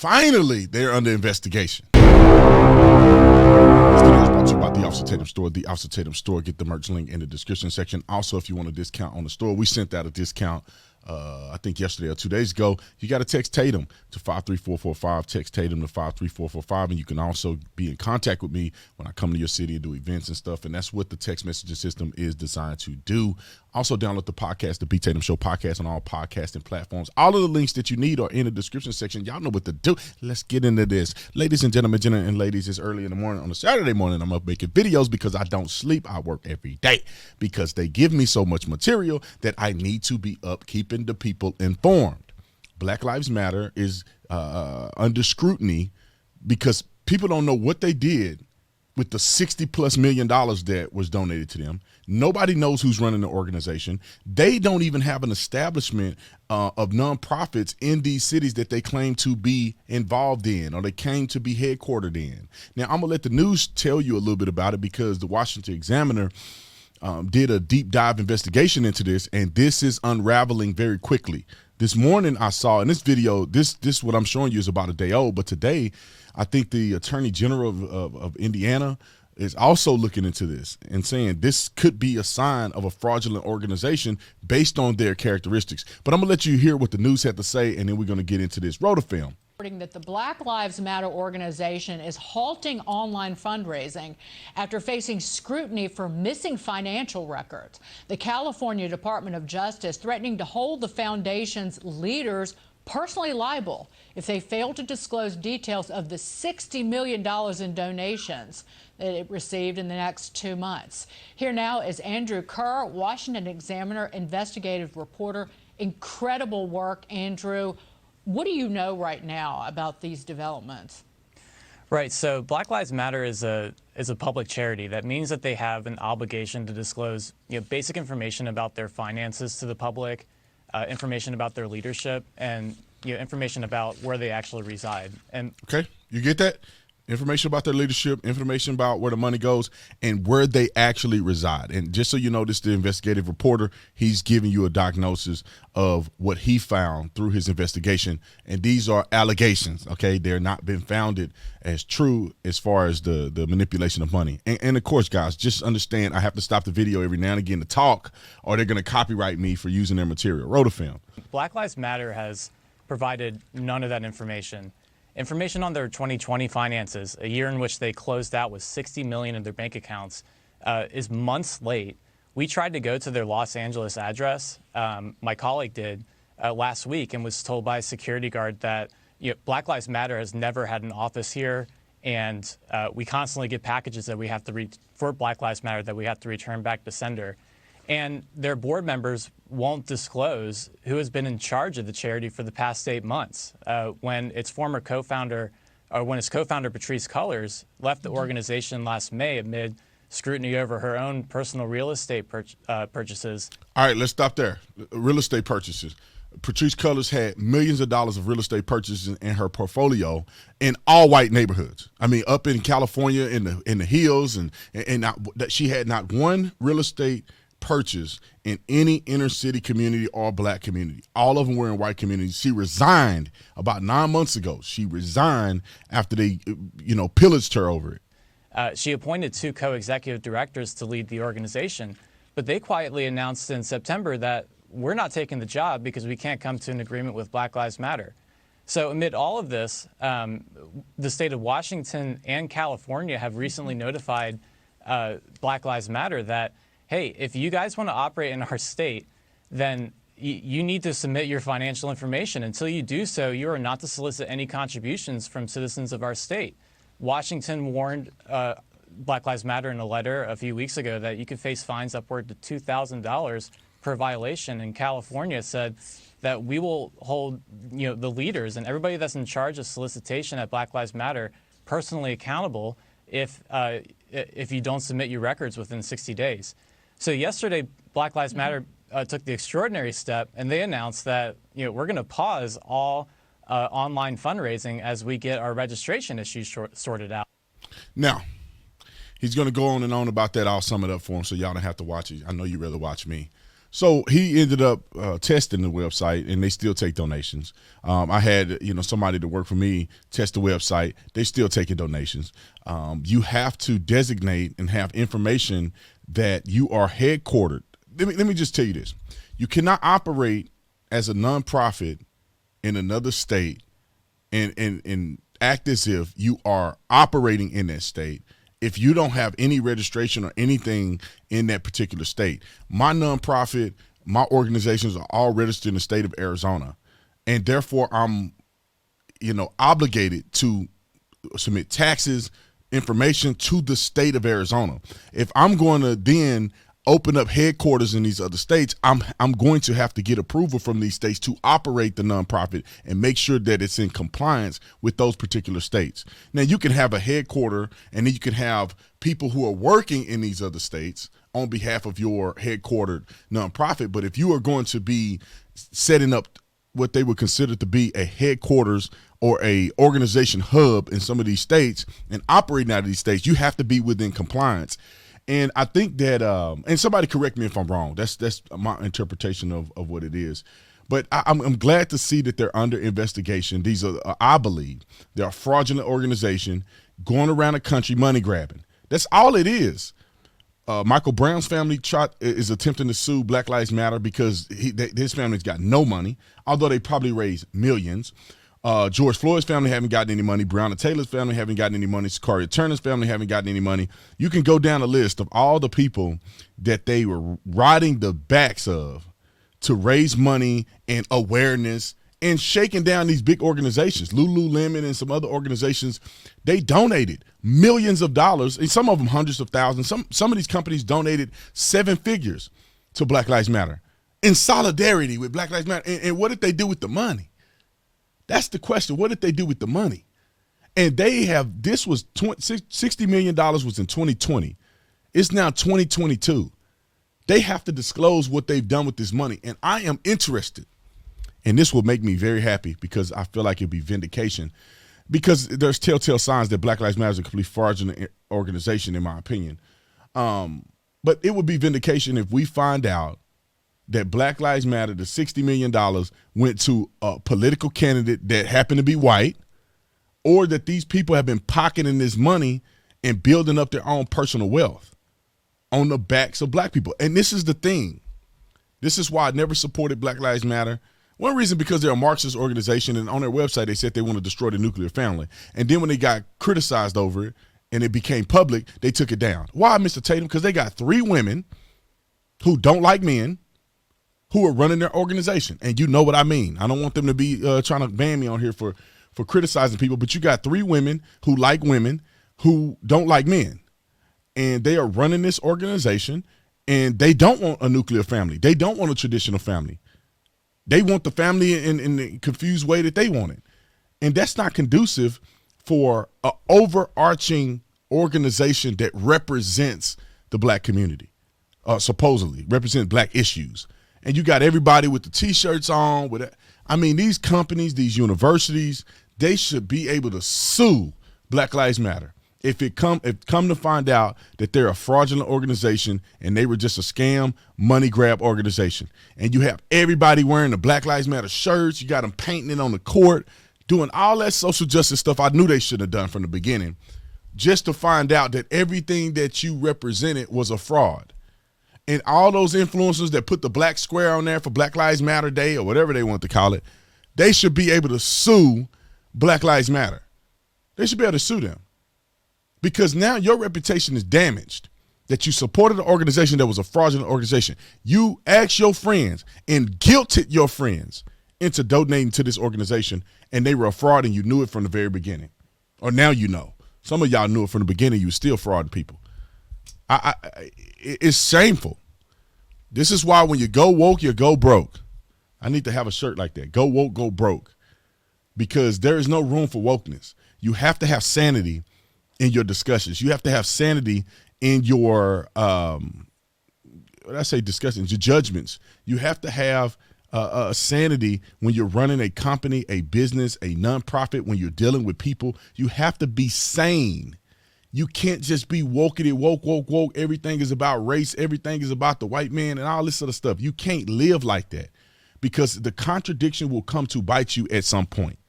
finally, they're under investigation. This video is brought to you by The Officer Tatum Store. The Officer Tatum Store. Get the merch link in the description section. Also, if you want a discount on the store, we sent out a discount I think yesterday or 2 days ago. You got to text Tatum to 53445. Text Tatum to 53445, and you can also be in contact with me when I come to your city and do events and stuff, and that's what the text messaging system is designed to do. Also, download the podcast, the B. Tatum Show podcast, on all podcasting platforms. All of the links that you need are in the description section. Y'all know what to do. Let's get into this. Ladies and gentlemen, Jenna and ladies, it's early in the morning on a Saturday morning. I'm up making videos because I don't sleep. I work every day because they give me so much material that I need to be up keeping the people informed. Black Lives Matter is under scrutiny because people don't know what they did with the $60+ million that was donated to them. Nobody knows who's running the organization. They don't even have an establishment of nonprofits in these cities that they claim to be involved in or they claim to be headquartered in. Now, I'm going to let the news tell you a little bit about it because the Washington Examiner did a deep dive investigation into this, and this is unraveling very quickly. This morning I saw in this video, this what I'm showing you is about a day old, but today I think the Attorney General of Indiana is also looking into this and saying this could be a sign of a fraudulent organization based on their characteristics. But I'm going to let you hear what the news had to say, and then we're going to get into this. Rotafilm. That the Black Lives Matter organization is halting online fundraising after facing scrutiny for missing financial records. The California Department of Justice threatening to hold the foundation's leaders personally liable if they fail to disclose details of the $60 million in donations that it received in the next 2 months. Here now is Andrew Kerr, Washington Examiner investigative reporter. Incredible work, Andrew. What do you know right now about these developments? Right. So Black Lives Matter is a public charity. That means that they have an obligation to disclose basic information about their finances to the public, information about their leadership, and information about where they actually reside. And okay, you get that? Information about their leadership, information about where the money goes, and where they actually reside. And just so you know, this is the investigative reporter. He's giving you a diagnosis of what he found through his investigation. And these are allegations, okay? They're not been founded as true as far as the manipulation of money. And of course, guys, just understand I have to stop the video every now and again to talk, or they're going to copyright me for using their material. Rotafilm. Black Lives Matter has provided none of that information. Information on their 2020 finances, a year in which they closed out with $60 million in their bank accounts, is months late. We tried to go to their Los Angeles address. My colleague did last week and was told by a security guard that Black Lives Matter has never had an office here, and we constantly get packages that we have to for Black Lives Matter that we have to return back to sender. And their board members won't disclose who has been in charge of the charity for the past 8 months. When its former co-founder, or when its co-founder Patrisse Cullors left the organization last May amid scrutiny over her own personal real estate purchases. All right, let's stop there. Real estate purchases. Patrisse Cullors had millions of dollars of real estate purchases in her portfolio in all white neighborhoods. I mean, up in California, in the hills, and that she had not one real estate purchase in any inner city community or black community. All of them were in white communities. She resigned about 9 months ago. She resigned after they, pillaged her over it. She appointed 2 co-executive directors to lead the organization, but they quietly announced in September that we're not taking the job because we can't come to an agreement with Black Lives Matter. So amid all of this, the state of Washington and California have recently notified Black Lives Matter that, hey, if you guys want to operate in our state, then you need to submit your financial information. Until you do so, you are not to solicit any contributions from citizens of our state. Washington warned Black Lives Matter in a letter a few weeks ago that you could face fines upward to $2,000 per violation. And California said that we will hold the leaders and everybody that's in charge of solicitation at Black Lives Matter personally accountable if you don't submit your records within 60 days. So yesterday, Black Lives Matter took the extraordinary step, and they announced that we're going to pause all online fundraising as we get our registration issues sorted out. Now, he's going to go on and on about that. I'll sum it up for him so y'all don't have to watch it. I know you'd rather watch me. So he ended up testing the website, and they still take donations. I had somebody to work for me test the website. They still taking donations. You have to designate and have information that you are headquartered. Let me just tell you this: you cannot operate as a nonprofit in another state and act as if you are operating in that state if you don't have any registration or anything in that particular state. My nonprofit, my organizations are all registered in the state of Arizona, and therefore I'm, obligated to submit taxes, information to the state of Arizona. If I'm going to then open up headquarters in these other states, I'm going to have to get approval from these states to operate the nonprofit and make sure that it's in compliance with those particular states. Now, you can have a headquarter, and then you can have people who are working in these other states on behalf of your headquartered nonprofit. But if you are going to be setting up what they would consider to be a headquarters or a organization hub in some of these states and operating out of these states, you have to be within compliance. And I think that, and somebody correct me if I'm wrong, that's my interpretation of what it is. But I'm glad to see that they're under investigation. These are, I believe, they're a fraudulent organization going around the country money grabbing. That's all it is. Michael Brown's family is attempting to sue Black Lives Matter because his family's got no money, although they probably raised millions. George Floyd's family haven't gotten any money. Breonna Taylor's family haven't gotten any money. Sakaria Turner's family haven't gotten any money. You can go down a list of all the people that they were riding the backs of to raise money and awareness and shaking down these big organizations. Lululemon and some other organizations, they donated millions of dollars, and some of them hundreds of thousands. Some of these companies donated 7 figures to Black Lives Matter in solidarity with Black Lives Matter. And what did they do with the money? That's the question. What did they do with the money? And this was $60 million was in 2020. It's now 2022. They have to disclose what they've done with this money. And I am interested. And this will make me very happy because I feel like it'll be vindication, because there's telltale signs that Black Lives Matter is a completely fraudulent organization, in my opinion. But it would be vindication if we find out that Black Lives Matter, the $60 million went to a political candidate that happened to be white, or that these people have been pocketing this money and building up their own personal wealth on the backs of black people. And this is the thing. This is why I never supported Black Lives Matter. One reason, because they're a Marxist organization, and on their website they said they want to destroy the nuclear family. And then when they got criticized over it and it became public, they took it down. Why, Mr. Tatum? Because they got 3 women who don't like men who are running their organization. And you know what I mean. I don't want them to be trying to ban me on here for criticizing people, but you got 3 women who like women who don't like men. And they are running this organization, and they don't want a nuclear family. They don't want a traditional family. They want the family in the confused way that they want it. And that's not conducive for an overarching organization that represents the black community, supposedly represent black issues. And you got everybody with the T-shirts on. These companies, these universities, they should be able to sue Black Lives Matter if come to find out that they're a fraudulent organization and they were just a scam, money grab organization. And you have everybody wearing the Black Lives Matter shirts. You got them painting it on the court, doing all that social justice stuff I knew they should have done from the beginning, just to find out that everything that you represented was a fraud. And all those influencers that put the black square on there for Black Lives Matter Day or whatever they want to call it, they should be able to sue Black Lives Matter. They should be able to sue them, because now your reputation is damaged, that you supported an organization that was a fraudulent organization. You asked your friends and guilted your friends into donating to this organization, and they were a fraud, and you knew it from the very beginning. Or now you know. Some of y'all knew it from the beginning. You were still frauding people. It's shameful. This is why when you go woke, you go broke. I need to have a shirt like that. Go woke, go broke. Because there is no room for wokeness. You have to have sanity in your discussions. You have to have sanity in your, discussions, your judgments. You have to have sanity when you're running a company, a business, a nonprofit, when you're dealing with people. You have to be sane. You can't just be woke. Everything is about race. Everything is about the white man and all this sort of stuff. You can't live like that because the contradiction will come to bite you at some point.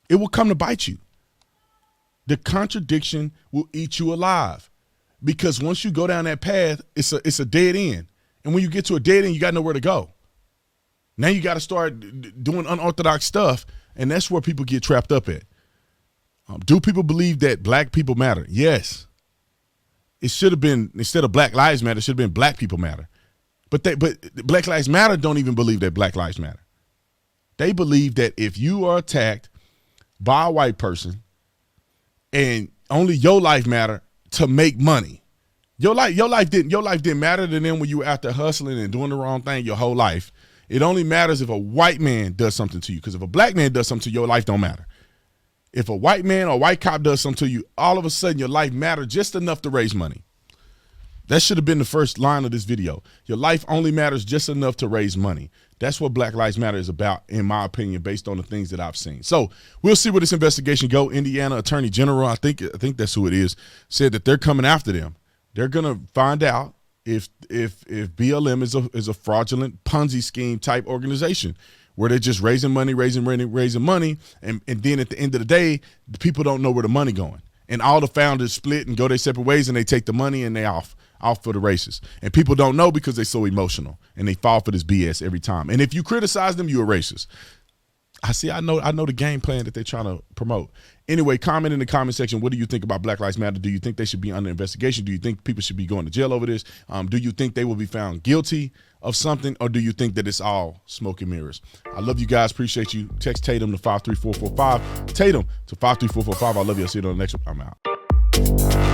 It will come to bite you. The contradiction will eat you alive because once you go down that path, it's a dead end. And when you get to a dead end, you got nowhere to go. Now you got to start doing unorthodox stuff, and that's where people get trapped up at. Do people believe that black people matter? Yes. It should have been, instead of Black Lives Matter, it should have been Black People Matter. But Black Lives Matter don't even believe that Black Lives Matter. They believe that if you are attacked by a white person and only your life matter to make money, your life didn't matter to them when you were out there hustling and doing the wrong thing your whole life. It only matters if a white man does something to you, because if a black man does something to you, your life don't matter. If a white man or a white cop does something to you, all of a sudden your life matters just enough to raise money. That should have been the first line of this video. Your life only matters just enough to raise money. That's what Black Lives Matter is about, in my opinion, based on the things that I've seen. So we'll see where this investigation go. Indiana Attorney General, I think that's who it is, said that they're coming after them. They're gonna find out if BLM is a fraudulent Ponzi scheme type organization, where they're just raising money, and then at the end of the day, the people don't know where the money going. And all the founders split and go their separate ways, and they take the money and they off for the races. And people don't know because they're so emotional, and they fall for this BS every time. And if you criticize them, you're a racist. I know the game plan that they're trying to promote. Anyway, comment in the comment section. What do you think about Black Lives Matter? Do you think they should be under investigation? Do you think people should be going to jail over this? Do you think they will be found guilty of something, or do you think that it's all smoke and mirrors? I love you guys. Appreciate you. Text Tatum to 53445. Tatum to 53445. I love you. I'll see you on the next one. I'm out.